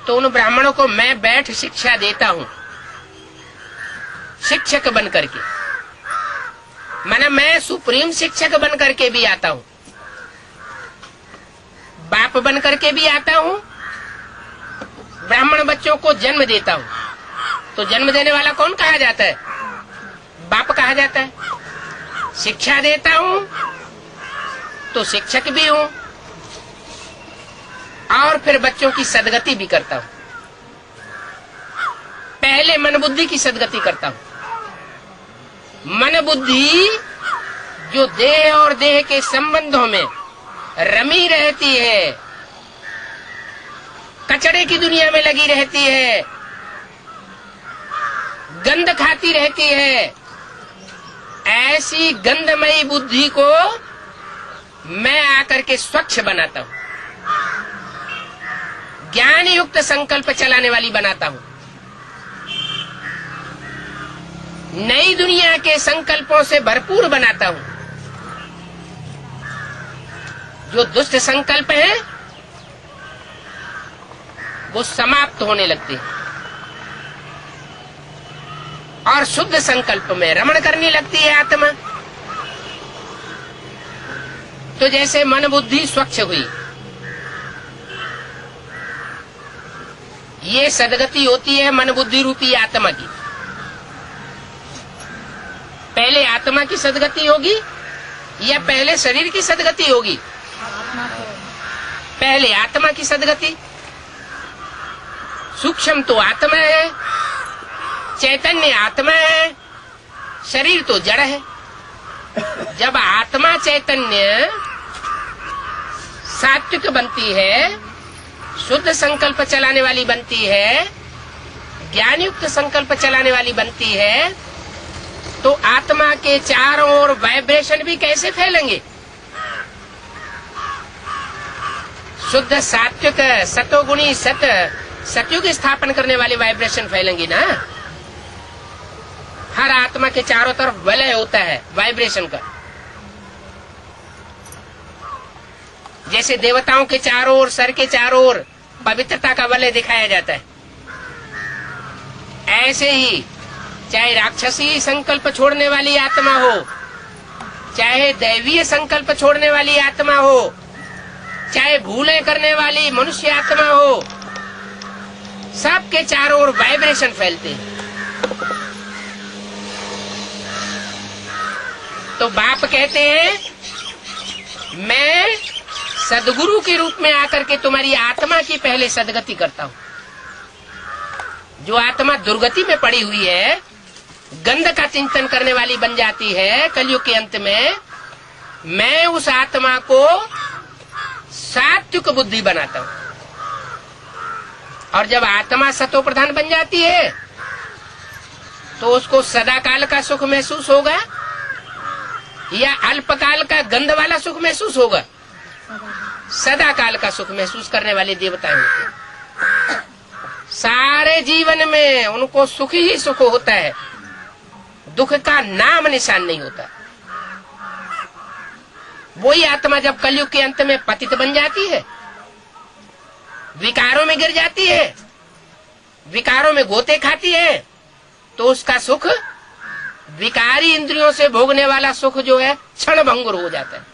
तो उन ब्राह्मणों को मैं बैठ शिक्षा देता हूं, शिक्षक बन करके। माना मैं सुप्रीम शिक्षक बन करके भी आता हूं, बाप बन करके भी आता हूं, ब्राह्मण बच्चों को जन्म देता हूं। तो जन्म देने वाला कौन कहा जाता है? बाप कहा जाता है। शिक्षा देता हूं तो शिक्षक भी हूं, और फिर बच्चों की सदगति भी करता हूं। पहले मन बुद्धि की सदगति करता हूं। मन बुद्धि जो देह और देह के संबंधों में रमी रहती है, कचड़े की दुनिया में लगी रहती है, गंध खाती रहती है, ऐसी गंधमयी बुद्धि को मैं आकर के स्वच्छ बनाता हूं, ज्ञान युक्त संकल्प चलाने वाली बनाता हूं। नई दुनिया के संकल्पों से भरपूर बनाता हूं। जो दुष्ट संकल्प हैं वो समाप्त होने लगते हैं और शुद्ध संकल्प में रमण करने लगती है आत्मा। तो जैसे मन बुद्धि स्वच्छ हुई, ये सदगति होती है मन बुद्धि रूपी आत्मा की। पहले आत्मा की सदगति होगी या पहले शरीर की सदगति होगी? पहले आत्मा की सदगति। सूक्ष्म तो आत्मा है, चैतन्य आत्मा है, शरीर तो जड़ है। जब आत्मा चैतन्य सात्विक बनती है, शुद्ध संकल्प चलाने वाली बनती है, ज्ञान युक्त संकल्प चलाने वाली बनती है, तो आत्मा के चारों ओर वाइब्रेशन भी कैसे फैलेंगे? शुद्ध सात्विक सतोगुणी सतयुग स्थापन करने वाले वाइब्रेशन फैलेंगे ना। हर आत्मा के चारों तरफ वलय होता है वाइब्रेशन का। जैसे देवताओं के चारों ओर, सर के चारों ओर पवित्रता का वलय दिखाया जाता है, ऐसे ही चाहे राक्षसी संकल्प छोड़ने वाली आत्मा हो, चाहे दैवीय संकल्प छोड़ने वाली आत्मा हो, चाहे भूलें करने वाली मनुष्य आत्मा हो, सबके चारों ओर वाइब्रेशन फैलते हैं। तो बाप कहते हैं मैं सदगुरु के रूप में आकर के तुम्हारी आत्मा की पहले सदगति करता हूं। जो आत्मा दुर्गति में पड़ी हुई है, गंध का चिंतन करने वाली बन जाती है कलयुग के अंत में, मैं उस आत्मा को सात्विक बुद्धि बनाता हूं। और जब आत्मा सतो प्रधान बन जाती है तो उसको सदाकाल का सुख महसूस होगा या अल्पकाल का गंध वाला सुख महसूस होगा? सदा काल का सुख महसूस करने वाले देवता होते। सारे जीवन में उनको सुख ही सुख होता है, दुख का नाम निशान नहीं होता। वही आत्मा जब कलयुग के अंत में पतित बन जाती है, विकारों में गिर जाती है, विकारों में गोते खाती है, तो उसका सुख विकारी इंद्रियों से भोगने वाला सुख जो है क्षण भंगुर हो जाता है।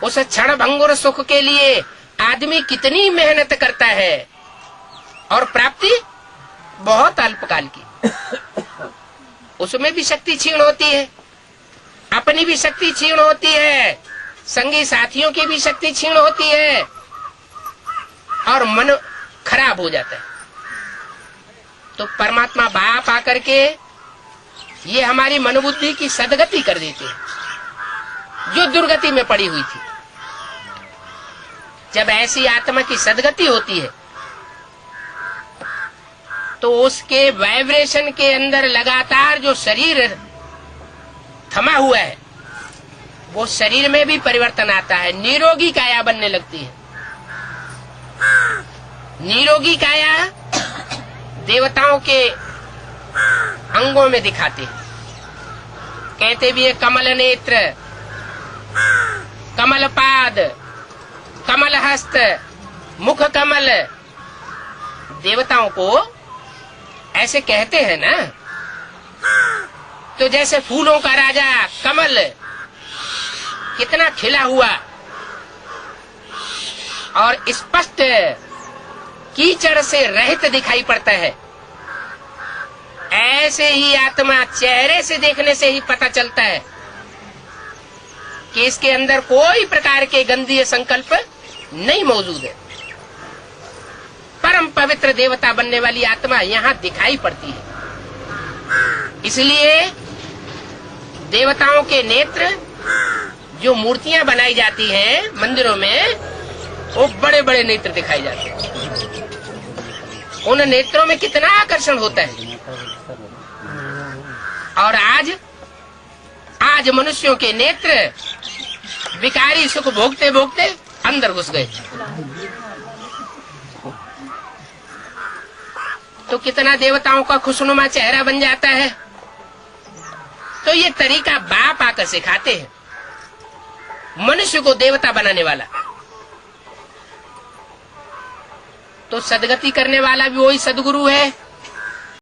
उस क्षण भंगुर सुख के लिए आदमी कितनी मेहनत करता है और प्राप्ति बहुत अल्पकाल की। उसमें भी शक्ति क्षीण होती है, अपनी भी शक्ति क्षीण होती है, संगी साथियों की भी शक्ति क्षीण होती है और मन खराब हो जाता है। तो परमात्मा बाप आकर के ये हमारी मनोबुद्धि की सदगति कर देते हैं जो दुर्गति में पड़ी हुई थी। जब ऐसी आत्मा की सदगति होती है तो उसके वाइब्रेशन के अंदर लगातार जो शरीर थमा हुआ है वो शरीर में भी परिवर्तन आता है, निरोगी काया बनने लगती है। निरोगी काया देवताओं के अंगों में दिखाते हैं। कहते भी है कमल नेत्र, कमल पाद, कमल हस्त, मुख कमल, देवताओं को ऐसे कहते हैं ना, तो जैसे फूलों का राजा कमल कितना खिला हुआ और स्पष्ट कीचड़ से रहित दिखाई पड़ता है, ऐसे ही आत्मा चेहरे से देखने से ही पता चलता है कि इसके अंदर कोई प्रकार के गंदीय संकल्प नहीं मौजूद है। परम पवित्र देवता बनने वाली आत्मा यहाँ दिखाई पड़ती है। इसलिए देवताओं के नेत्र, जो मूर्तियां बनाई जाती हैं मंदिरों में, वो बड़े बड़े नेत्र दिखाई जाते हैं। उन नेत्रों में कितना आकर्षण होता है। और आज मनुष्यों के नेत्र विकारी सुख भोगते भोगते अंदर घुस गए। तो कितना देवताओं का खुशनुमा चेहरा बन जाता है। तो ये तरीका बाप आकर सिखाते हैं, मनुष्य को देवता बनाने वाला। तो सदगति करने वाला भी वही सदगुरु है।